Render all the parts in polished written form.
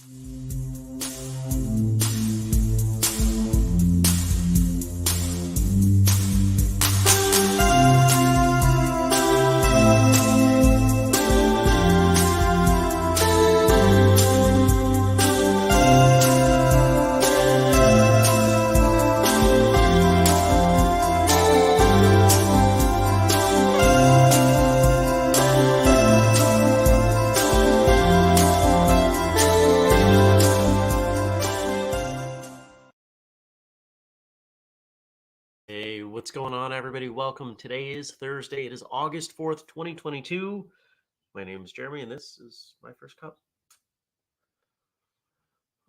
Hey, what's going on, everybody? Welcome. Today is Thursday. It is August 4th, 2022. My name is Jeremy, and this is my first cup.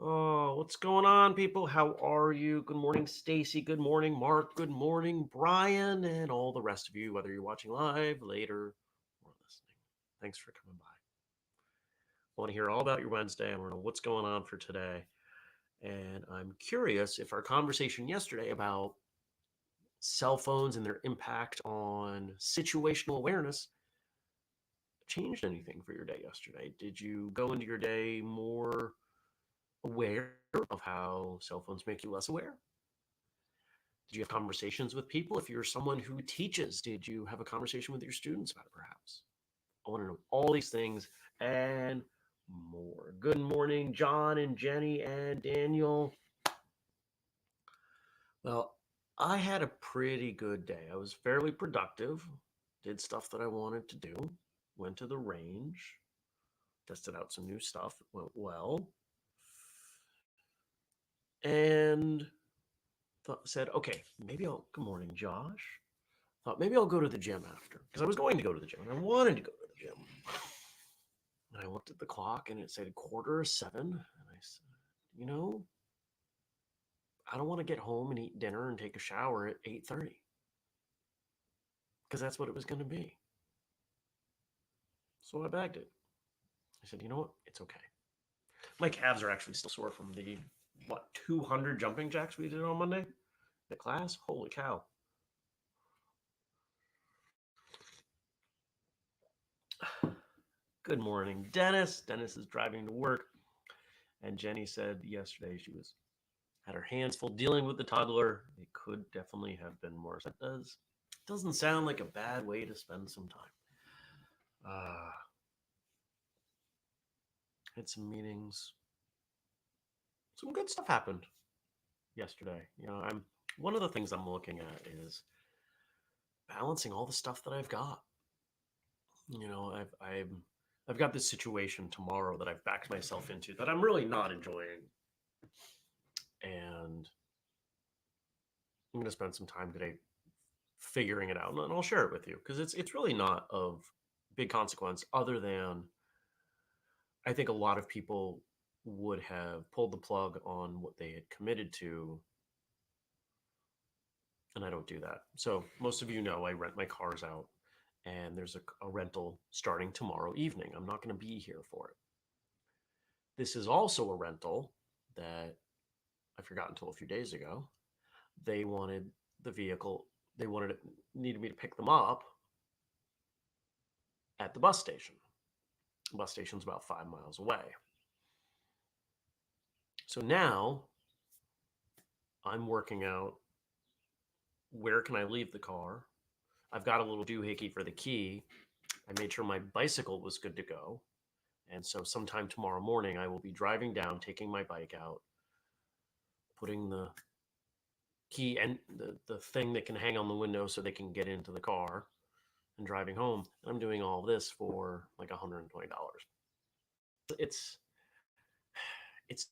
Oh, what's going on, people? How are you? Good morning, Stacy. Good morning, Mark. Good morning, Brian, and all the rest of you, whether you're watching live, later, or listening. Thanks for coming by. I want to hear all about your Wednesday. I want to know what's going on for today. And I'm curious if our conversation yesterday about cell phones and their impact on situational awareness changed anything for your day yesterday. Did you go into your day more aware of how cell phones make you less aware? Did you have conversations with people? If you're someone who teaches, did you have a conversation with your students about it perhaps? I want to know all these things and more. Good morning, John and Jenny and Daniel. Well, I had a pretty good day. I was fairly productive, did stuff that I wanted to do, went to the range, tested out some new stuff, it went well, and said, okay, maybe I'll, good morning, Josh. Thought maybe I'll go to the gym after, because I was going to go to the gym and I wanted to go to the gym. And I looked at the clock and it said 7:15. And I said, you know, I don't want to get home and eat dinner and take a shower at 8:30 because that's what it was going to be. So I bagged it. I said, you know what? It's okay. My calves are actually still sore from the 200 jumping jacks we did on Monday. The class, holy cow. Good morning, Dennis. Dennis is driving to work. And Jenny said yesterday she had her hands full dealing with the toddler. It could definitely have been more. That doesn't sound like a bad way to spend some time. Had some meetings. Some good stuff happened yesterday. One of the things I'm looking at is balancing all the stuff that I've got. I've got this situation tomorrow that I've backed myself into that I'm really not enjoying, and I'm going to spend some time today figuring it out, and I'll share it with you because it's really not of big consequence, other than I think a lot of people would have pulled the plug on what they had committed to, and I don't do that. So most of you know I rent my cars out, and there's a rental starting tomorrow evening. I'm not going to be here for it. This is also a rental that I forgot until a few days ago. They wanted the vehicle, needed me to pick them up at the bus station. The bus station's about 5 miles away. So now I'm working out, where can I leave the car? I've got a little doohickey for the key. I made sure my bicycle was good to go. And so sometime tomorrow morning, I will be driving down, taking my bike out, putting the key and the thing that can hang on the window so they can get into the car, and driving home. And I'm doing all this for like $120. It's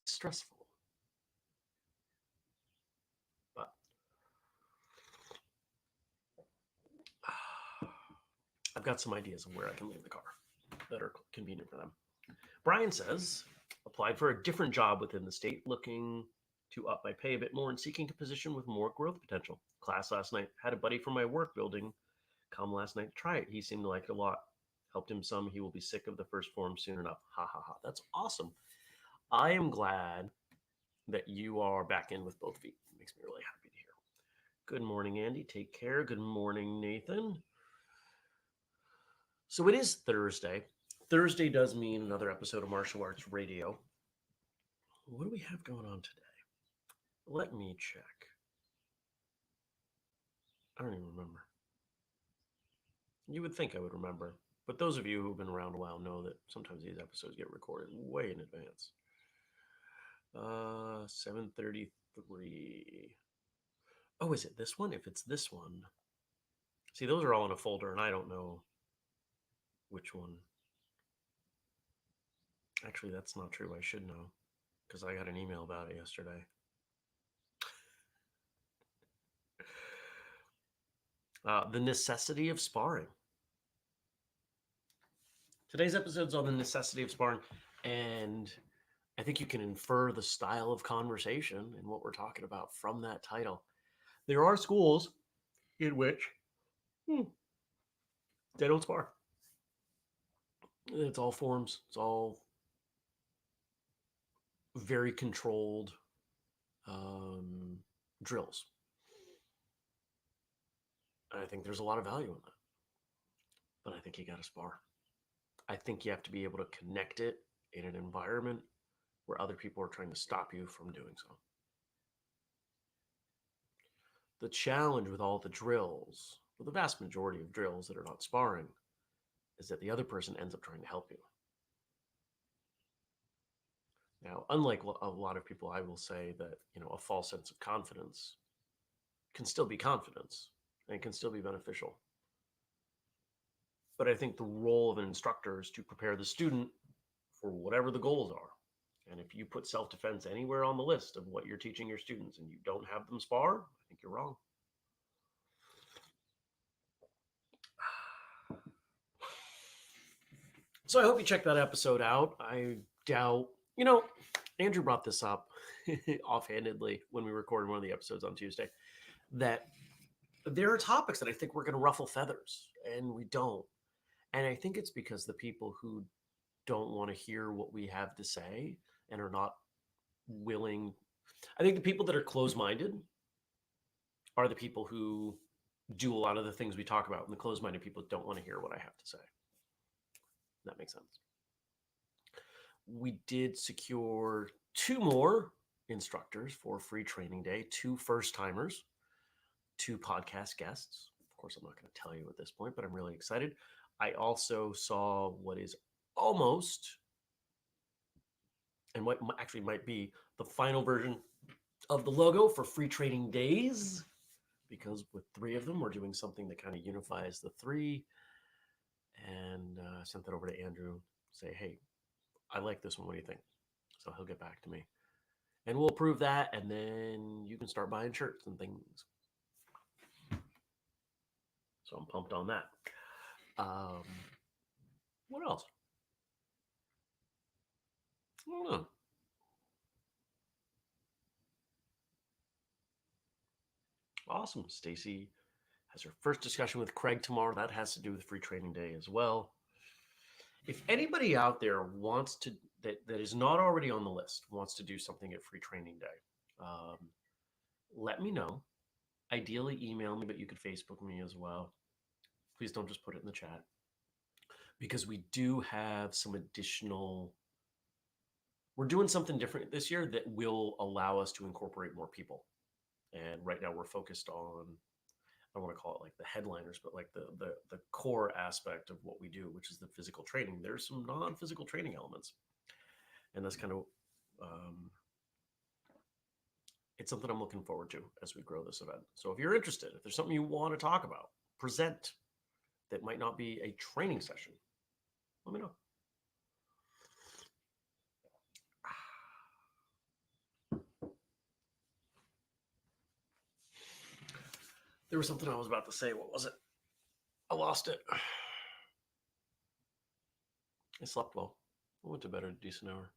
stressful. But I've got some ideas of where I can leave the car that are convenient for them. Brian says, applied for a different job within the state, looking to up my pay a bit more and seeking a position with more growth potential. Class last night. Had a buddy from my work building come last night to try it. He seemed to like it a lot. Helped him some. He will be sick of the first form soon enough. Ha ha ha. That's awesome. I am glad that you are back in with both feet. It makes me really happy to hear. Good morning, Andy. Take care. Good morning, Nathan. So it is Thursday. Thursday does mean another episode of Martial Arts Radio. What do we have going on today? Let me check. I don't even remember. You would think I would remember, but those of you who've been around a while know that sometimes these episodes get recorded way in advance. 7:33. Oh, is it this one? If it's this one, see, those are all in a folder, and I don't know which one. Actually, that's not true. I should know because I got an email about it yesterday. The necessity of sparring. Today's episode's on the necessity of sparring, and I think you can infer the style of conversation and what we're talking about from that title. There are schools in which they don't spar. It's all forms. It's all very controlled drills. And I think there's a lot of value in that. But I think you got to spar. I think you have to be able to connect it in an environment where other people are trying to stop you from doing so. The challenge with all the drills, with the vast majority of drills that are not sparring, is that the other person ends up trying to help you. Now, unlike a lot of people, I will say that, a false sense of confidence can still be confidence and can still be beneficial. But I think the role of an instructor is to prepare the student for whatever the goals are. And if you put self-defense anywhere on the list of what you're teaching your students and you don't have them spar, I think you're wrong. So I hope you check that episode out. I doubt, Andrew brought this up offhandedly when we recorded one of the episodes on Tuesday, that there are topics that I think we're going to ruffle feathers, and we don't. And I think it's because the people who don't want to hear what we have to say and are not willing, I think the people that are closed-minded are the people who do a lot of the things we talk about, and the closed-minded people don't want to hear what I have to say. That makes sense. We did secure 2 more instructors for free training day, 2 first-timers, 2 podcast guests. Of course, I'm not going to tell you at this point, but I'm really excited. I also saw what is almost, and what actually might be the final version of the logo for free training days, because with 3 of them, we're doing something that kind of unifies the 3. And sent that over to Andrew, say, hey, I like this one. What do you think? So he'll get back to me. And we'll approve that, and then you can start buying shirts and things. So I'm pumped on that. What else? I don't know. Awesome. Stacy has her first discussion with Craig tomorrow. That has to do with free training day as well. If anybody out there wants to, that is not already on the list, wants to do something at free training day, let me know. Ideally, email me, but you could Facebook me as well. Please don't just put it in the chat, because we do have some additional, we're doing something different this year that will allow us to incorporate more people. And right now we're focused on, I don't want to call it like the headliners, but like the core aspect of what we do, which is the physical training. There's some non-physical training elements. And that's kind of, it's something I'm looking forward to as we grow this event. So if you're interested, if there's something you want to talk about, present, that might not be a training session, let me know. There was something I was about to say. What was it? I lost it. I slept well. I went to bed at a decent hour.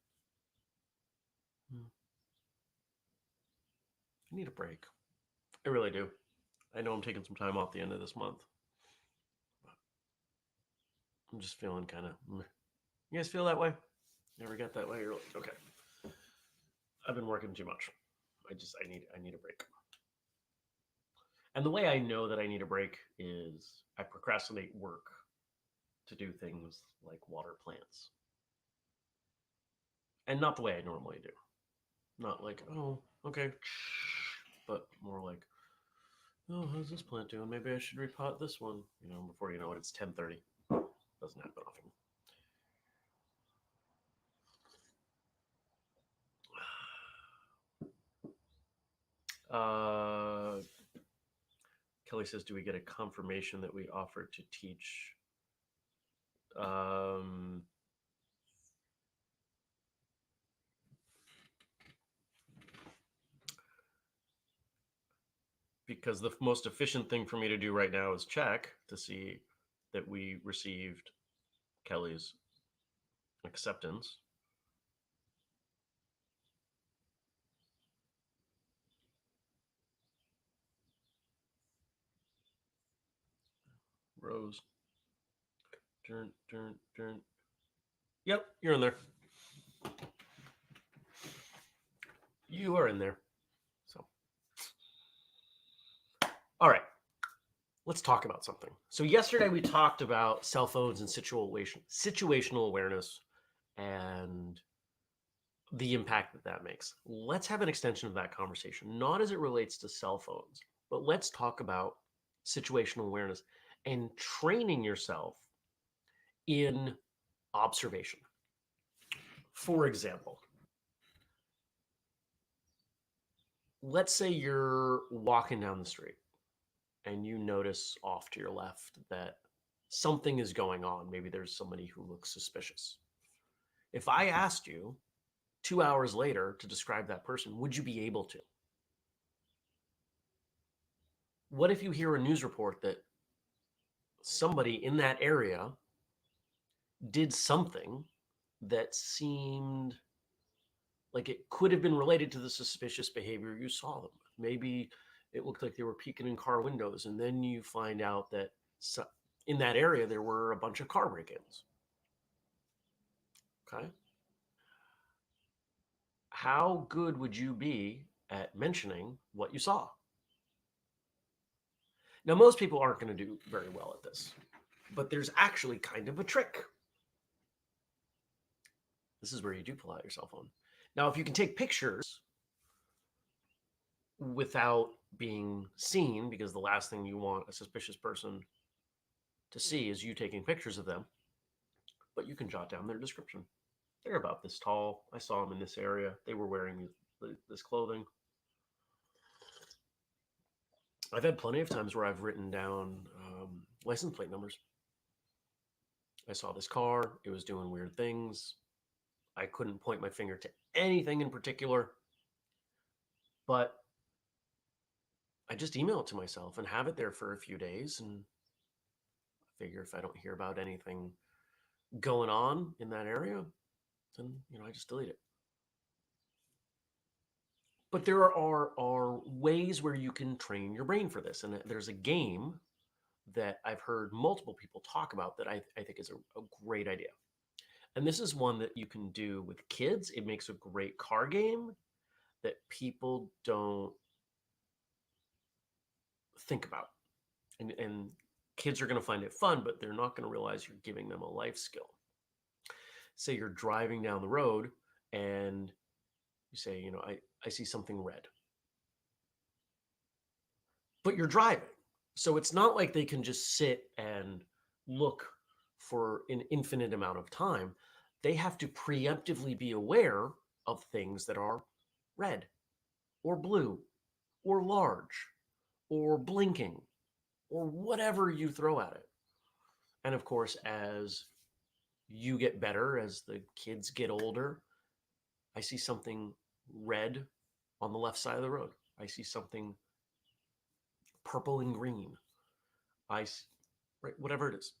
I need a break. I really do. I know I'm taking some time off the end of this month. I'm just feeling kind of, you guys feel that way? You ever get that way? You're like, okay. I've been working too much. I need a break. And the way I know that I need a break is I procrastinate work to do things like water plants. And not the way I normally do. Not like, oh, okay, but more like, oh, how's this plant doing? Maybe I should repot this one. Before you know it, it's 10:30. Doesn't happen often. Uh, Kelly says, "Do we get a confirmation that we offered to teach?" Um, because the most efficient thing for me to do right now is check to see that we received Kelly's acceptance. Rose. Turn, turn, turn. Yep, you're in there. You are in there. So, all right, let's talk about something. So, yesterday we talked about cell phones and situational awareness and the impact that that makes. Let's have an extension of that conversation, not as it relates to cell phones, but let's talk about situational awareness and training yourself in observation. For example, let's say you're walking down the street and you notice off to your left that something is going on. Maybe there's somebody who looks suspicious. If I asked you 2 hours later to describe that person, would you be able to? What if you hear a news report that somebody in that area did something that seemed like it could have been related to the suspicious behavior you saw them with? Maybe it looked like they were peeking in car windows, and then you find out that in that area there were a bunch of car break-ins. Okay, how good would you be at mentioning what you saw? Now, most people aren't going to do very well at this, but there's actually kind of a trick. This is where you do pull out your cell phone. Now, if you can take pictures without being seen, because the last thing you want a suspicious person to see is you taking pictures of them, but you can jot down their description. They're about this tall. I saw them in this area. They were wearing this clothing. I've had plenty of times where I've written down license plate numbers. I saw this car. It was doing weird things. I couldn't point my finger to anything in particular, but I just email it to myself and have it there for a few days. And I figure if I don't hear about anything going on in that area, then I just delete it. But there are ways where you can train your brain for this, and there's a game that I've heard multiple people talk about that I think is a great idea. And this is one that you can do with kids. It makes a great car game that people don't think about. And kids are going to find it fun, but they're not going to realize you're giving them a life skill. Say you're driving down the road and you say, I see something red. But you're driving. So it's not like they can just sit and look for an infinite amount of time. They have to preemptively be aware of things that are red or blue or large or blinking or whatever you throw at it. And of course, as you get better, as the kids get older, I see something red on the left side of the road. I see something purple and green. Right, whatever it is.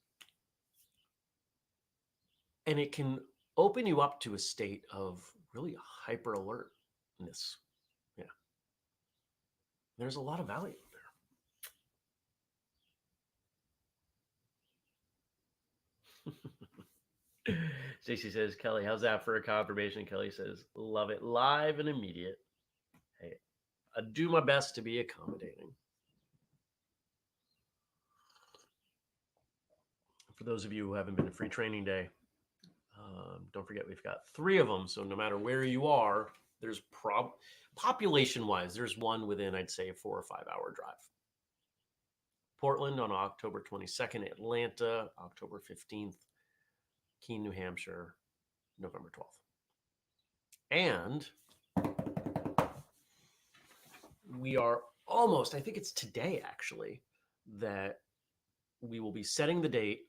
And it can open you up to a state of really hyper alertness. Yeah. There's a lot of value there. Stacy says, Kelly, how's that for a confirmation? Kelly says, love it. Live and immediate. Hey, I do my best to be accommodating. For those of you who haven't been to Free Training Day, don't forget we've got 3 of them. So no matter where you are, There's population wise, there's one within, I'd say, a 4 or 5 hour drive. Portland on October 22nd, Atlanta October 15th, Keene, New Hampshire, November 12th. And we are almost, I think it's today actually, that we will be setting the date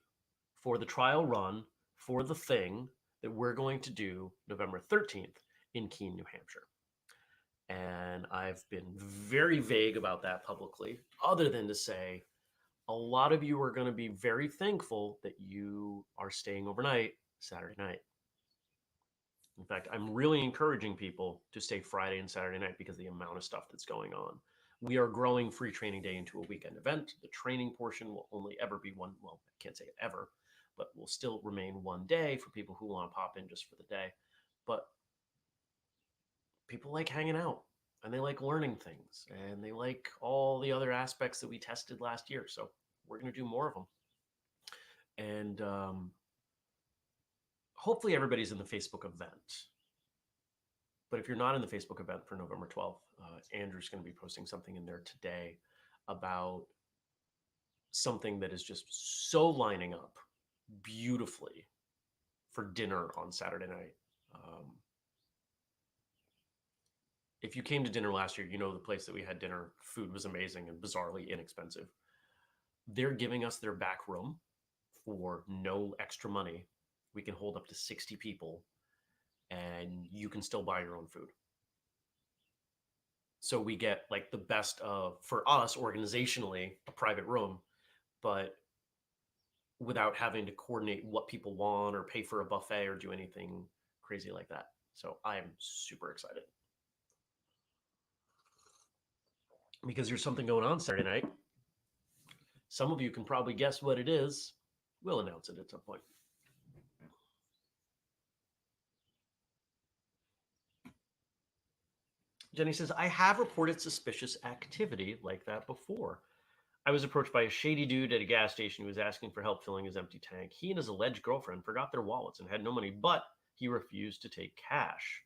for the trial run for the thing that we're going to do November 13th in Keene, New Hampshire. And I've been very vague about that publicly, other than to say a lot of you are going to be very thankful that you are staying overnight Saturday night. In fact, I'm really encouraging people to stay Friday and Saturday night because of the amount of stuff that's going on. We are growing Free Training Day into a weekend event. The training portion will only ever be one, well, I can't say it ever, but will still remain one day for people who want to pop in just for the day. But people like hanging out and they like learning things and they like all the other aspects that we tested last year. So we're going to do more of them. And hopefully everybody's in the Facebook event. But if you're not in the Facebook event for November 12th, Andrew's going to be posting something in there today about something that is just so lining up beautifully for dinner on Saturday night. If you came to dinner last year, you know the place that we had dinner. Food was amazing and bizarrely inexpensive. They're giving us their back room for no extra money. We can hold up to 60 people and you can still buy your own food. So we get like the best of, for us organizationally, a private room, but without having to coordinate what people want or pay for a buffet or do anything crazy like that. So I am super excited. Because there's something going on Saturday night. Some of you can probably guess what it is. We'll announce it at some point. Jenny says, I have reported suspicious activity like that before. I was approached by a shady dude at a gas station who was asking for help filling his empty tank. He and his alleged girlfriend forgot their wallets and had no money, but he refused to take cash.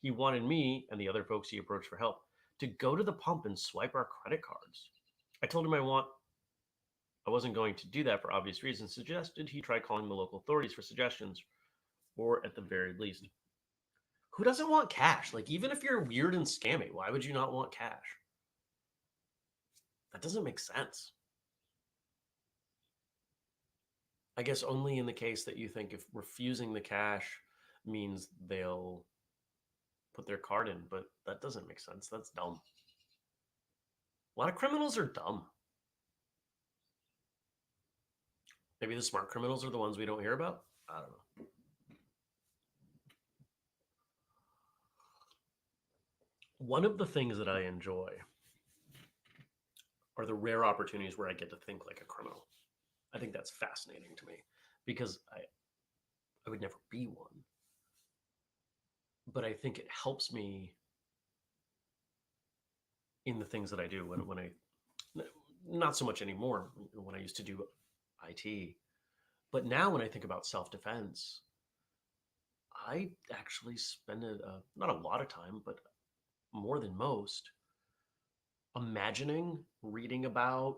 He wanted me and the other folks he approached for help to go to the pump and swipe our credit cards. I told him I wasn't going to do that for obvious reasons, suggested he try calling the local authorities for suggestions, or at the very least. Who doesn't want cash? Like, even if you're weird and scammy, why would you not want cash? That doesn't make sense. I guess only in the case that you think if refusing the cash means they'll put their card in, but that doesn't make sense. That's dumb. A lot of criminals are dumb. Maybe the smart criminals are the ones we don't hear about. I don't know. One of the things that I enjoy are the rare opportunities where I get to think like a criminal. I think that's fascinating to me because I would never be one. But I think it helps me in the things that I do when I, not so much anymore when I used to do IT, but now when I think about self-defense, I actually spend not a lot of time, but more than most, imagining reading about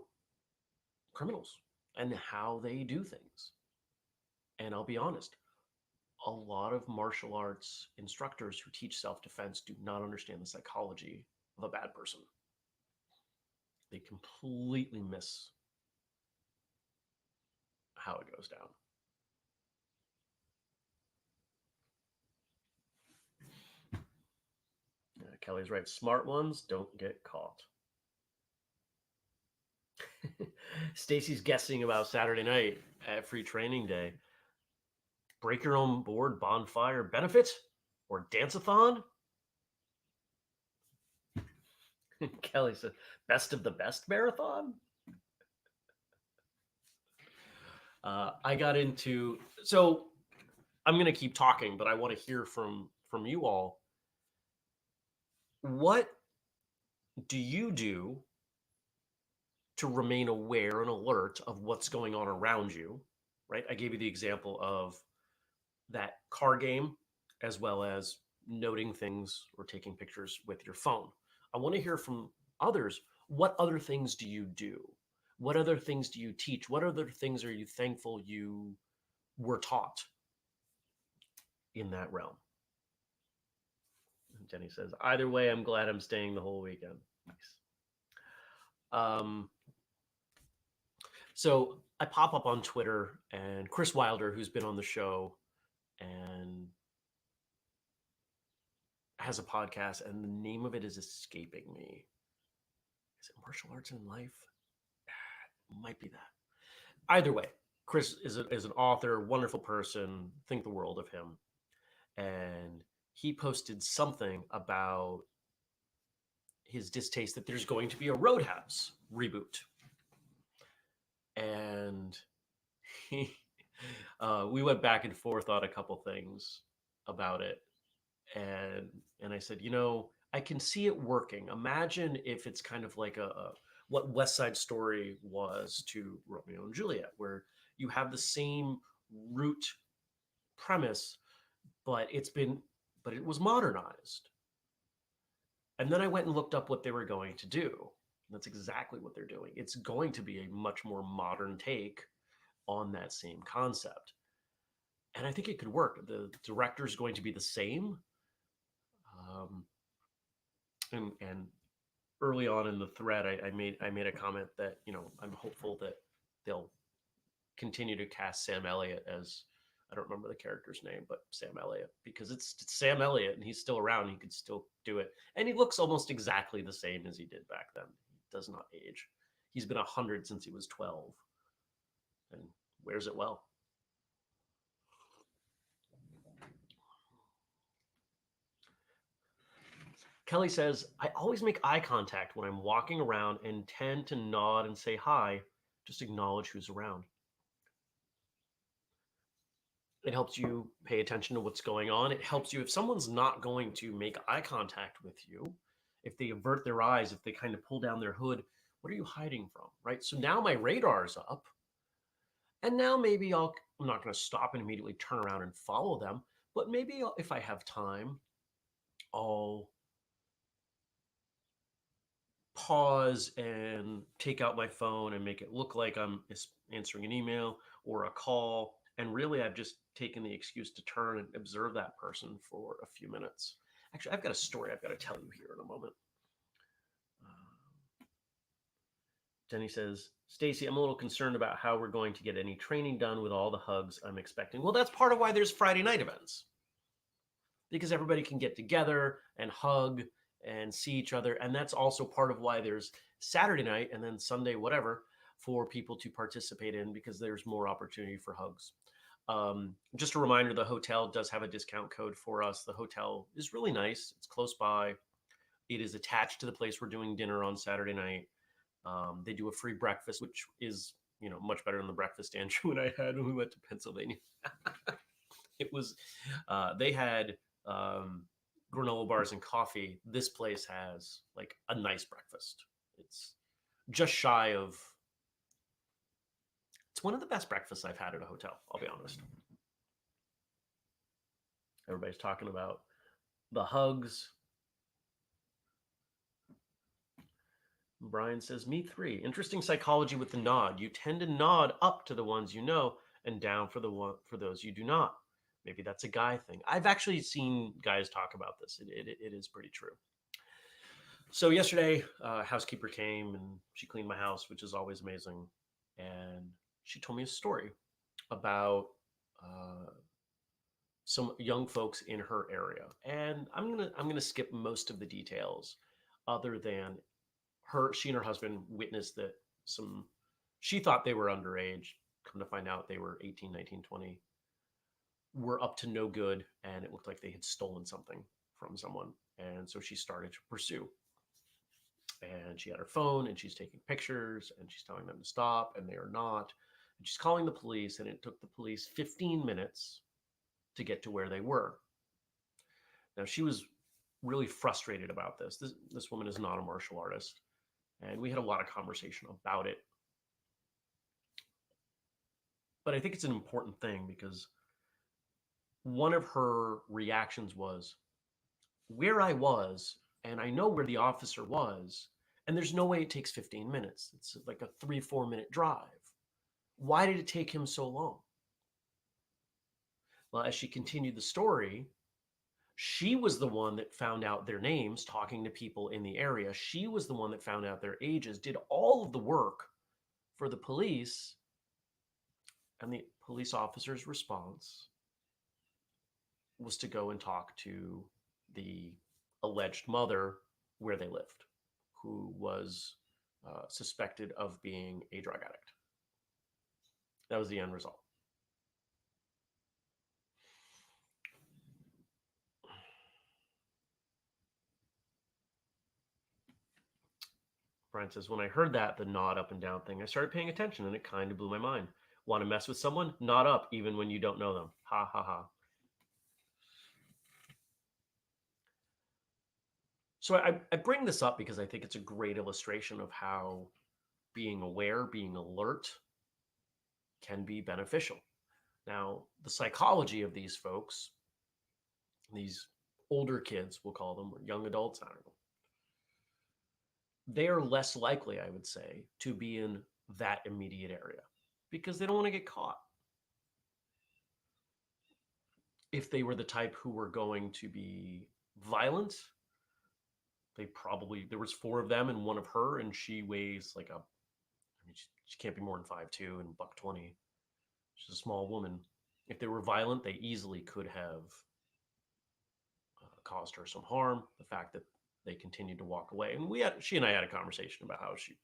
criminals and how they do things. And I'll be honest, a lot of martial arts instructors who teach self-defense do not understand the psychology of a bad person. They completely miss how it goes down. Kelly's right. Smart ones don't get caught. Stacy's guessing about Saturday night at Free Training Day. Break your own board bonfire benefit or dance-a-thon? Kelly said, best of the best marathon? I got into, so I'm going to keep talking, but I want to hear from you all. What do you do to remain aware and alert of what's going on around you, right? I gave you the example of that car game, as well as noting things or taking pictures with your phone. I want to hear from others. What other things do you do? What other things do you teach? What other things are you thankful you were taught in that realm? And Jenny says, either way, I'm glad I'm staying the whole weekend. Nice. Um, so I pop up on Twitter, and Chris Wilder, who's been on the show and has a podcast, and the name of it is escaping me. Is it Martial Arts in Life? Might be that. Either way, Chris is an author, wonderful person, think the world of him. And he posted something about his distaste that there's going to be a Roadhouse reboot. And he, we went back and forth on a couple things about it. And I said, I can see it working. Imagine if it's kind of like a what West Side Story was to Romeo and Juliet, where you have the same root premise, but it was modernized. And then I went and looked up what they were going to do. That's exactly what they're doing. It's going to be a much more modern take on that same concept. And I think it could work. The director is going to be the same. And early on in the thread, I made a comment that I'm hopeful that they'll continue to cast Sam Elliott as, I don't remember the character's name, but Sam Elliott, because it's Sam Elliott and he's still around. He could still do it, and he looks almost exactly the same as he did back then. He does not age. He's been 100 since he was 12, and wears it well. Kelly says, I always make eye contact when I'm walking around and tend to nod and say hi, just acknowledge who's around. It helps you pay attention to what's going on. It helps you if someone's not going to make eye contact with you, if they avert their eyes, if they kind of pull down their hood, what are you hiding from, right? So now my radar's up. And now maybe I'm not going to stop and immediately turn around and follow them, but maybe if I have time, I'll pause and take out my phone and make it look like I'm answering an email or a call. And really, I've just taken the excuse to turn and observe that person for a few minutes. Actually, I've got a story I've got to tell you here in a moment. Jenny says, Stacy, I'm a little concerned about how we're going to get any training done with all the hugs I'm expecting. Well, that's part of why there's Friday night events, because everybody can get together and hug and see each other. And that's also part of why there's Saturday night and then Sunday, whatever, for people to participate in, because there's more opportunity for hugs. Just a reminder, the hotel does have a discount code for us. The hotel is really nice. It's close by. It is attached to the place we're doing dinner on Saturday night. They do a free breakfast, which is, much better than the breakfast Andrew and I had when we went to Pennsylvania. It was, they had granola bars and coffee. This place has like a nice breakfast. It's just shy of, it's one of the best breakfasts I've had at a hotel, I'll be honest. Everybody's talking about the hugs. Brian says, me three. Interesting psychology with the nod. You tend to nod up to the ones you know and down for those you do not. Maybe that's a guy thing. I've actually seen guys talk about this. It is pretty true. So yesterday, housekeeper came and she cleaned my house, which is always amazing. And she told me a story about some young folks in her area. And I'm gonna skip most of the details, other than she and her husband witnessed that she thought they were underage. Come to find out they were 18, 19, 20, were up to no good. And it looked like they had stolen something from someone. And so she started to pursue. And she had her phone and she's taking pictures and she's telling them to stop, and they are not. And she's calling the police, and it took the police 15 minutes to get to where they were. Now, she was really frustrated about this. This woman is not a martial artist. And we had a lot of conversation about it. But I think it's an important thing, because one of her reactions was, where I was, and I know where the officer was, and there's no way it takes 15 minutes. It's like a 3, 4 minute drive. Why did it take him so long? Well, as she continued the story, she was the one that found out their names, talking to people in the area. She was the one that found out their ages, did all of the work for the police. And the police officer's response was to go and talk to the alleged mother where they lived, who was suspected of being a drug addict. That was the end result. Brian says, when I heard that, the nod up and down thing, I started paying attention and it kind of blew my mind. Want to mess with someone? Nod up even when you don't know them. Ha ha ha. So I bring this up because I think it's a great illustration of how being aware, being alert can be beneficial. Now, the psychology of these folks, these older kids, we'll call them, or young adults, I don't know, they are less likely, I would say, to be in that immediate area because they don't want to get caught. If they were the type who were going to be violent, they probably, there was 4 of them and one of her, and she weighs like I mean, she can't be more than 5'2" and $120. She's a small woman. If they were violent, they easily could have caused her some harm. The fact that they continued to walk away, and she and I had a conversation about how she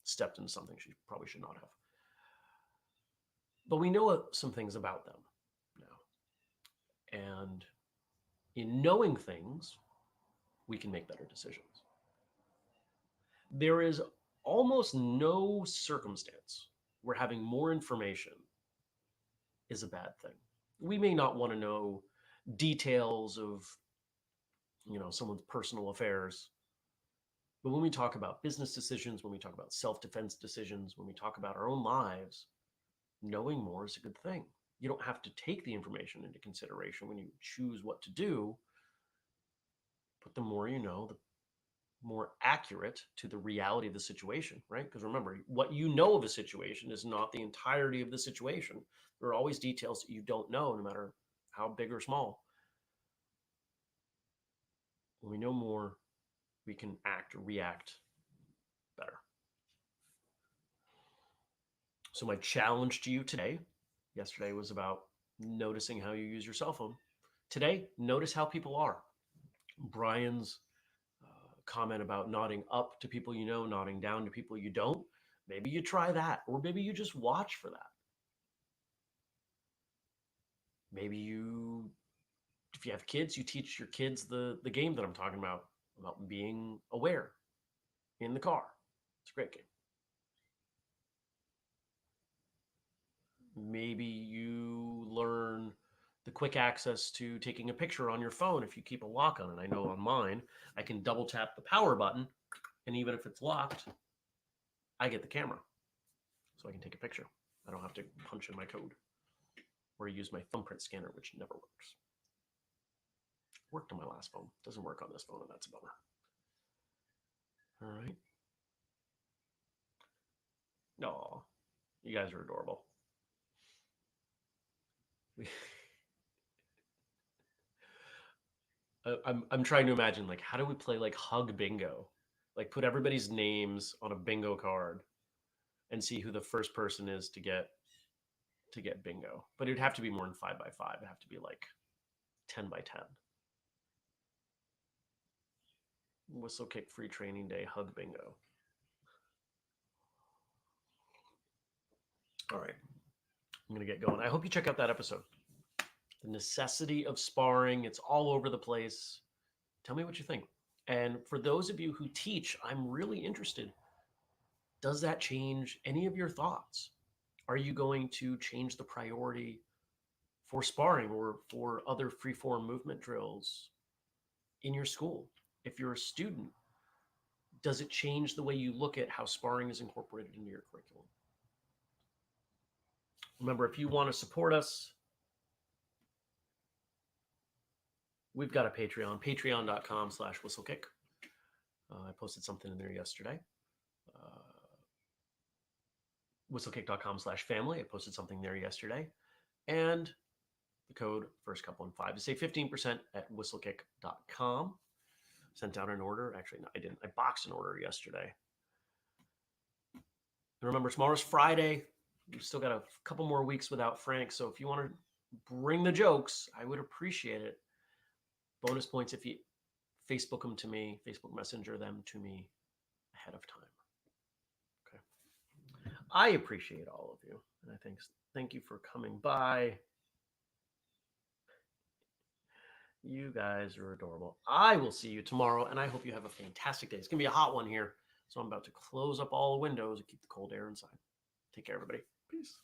stepped into something she probably should not have. But we know some things about them now, and in knowing things, we can make better decisions. There is almost no circumstance where having more information is a bad thing. We may not want to know details of someone's personal affairs, but when we talk about business decisions, when we talk about self-defense decisions, when we talk about our own lives, knowing more is a good thing. You don't have to take the information into consideration when you choose what to do, but the more you know, the more accurate to the reality of the situation, right? Because remember, what you know of a situation is not the entirety of the situation. There are always details that you don't know, no matter how big or small. When we know more, we can act or react better. So my challenge to you today, yesterday was about noticing how you use your cell phone. Today, notice how people are. Brian's comment about nodding up to people you know, nodding down to people you don't. Maybe you try that, or maybe you just watch for that. Maybe you, if you have kids, you teach your kids the game that I'm talking about being aware in the car. It's a great game. Maybe you learn the quick access to taking a picture on your phone if you keep a lock on it. I know on mine, I can double tap the power button, and even if it's locked, I get the camera. So I can take a picture. I don't have to punch in my code or use my thumbprint scanner, which never works. Worked on my last phone. Doesn't work on this phone, and that's a bummer. All right. No, you guys are adorable. I'm trying to imagine, like, how do we play like hug bingo? Like, put everybody's names on a bingo card and see who the first person is to get bingo. But it'd have to be more than 5x5. It'd have to be like 10x10. Whistle kick free training day hug bingo. All right, I'm gonna get going. I hope you check out that episode. The necessity of sparring. It's all over the place. Tell me what you think. And for those of you who teach, I'm really interested. Does that change any of your thoughts? Are you going to change the priority for sparring or for other free-form movement drills in your school? If you're a student, does it change the way you look at how sparring is incorporated into your curriculum? Remember, if you want to support us, we've got a Patreon, patreon.com/whistlekick. I posted something in there yesterday. Whistlekick.com/family. I posted something there yesterday. And the code FirstCup15 to save 15% at whistlekick.com. Sent out an order. Actually, no, I didn't. I boxed an order yesterday. And remember, tomorrow's Friday. We've still got a couple more weeks without Frank. So if you want to bring the jokes, I would appreciate it. Bonus points if you Facebook them to me, Facebook Messenger them to me ahead of time. Okay. I appreciate all of you. And I thank you for coming by. You guys are adorable. I will see you tomorrow, and I hope you have a fantastic day. It's going to be a hot one here, so I'm about to close up all the windows and keep the cold air inside. Take care, everybody. Peace.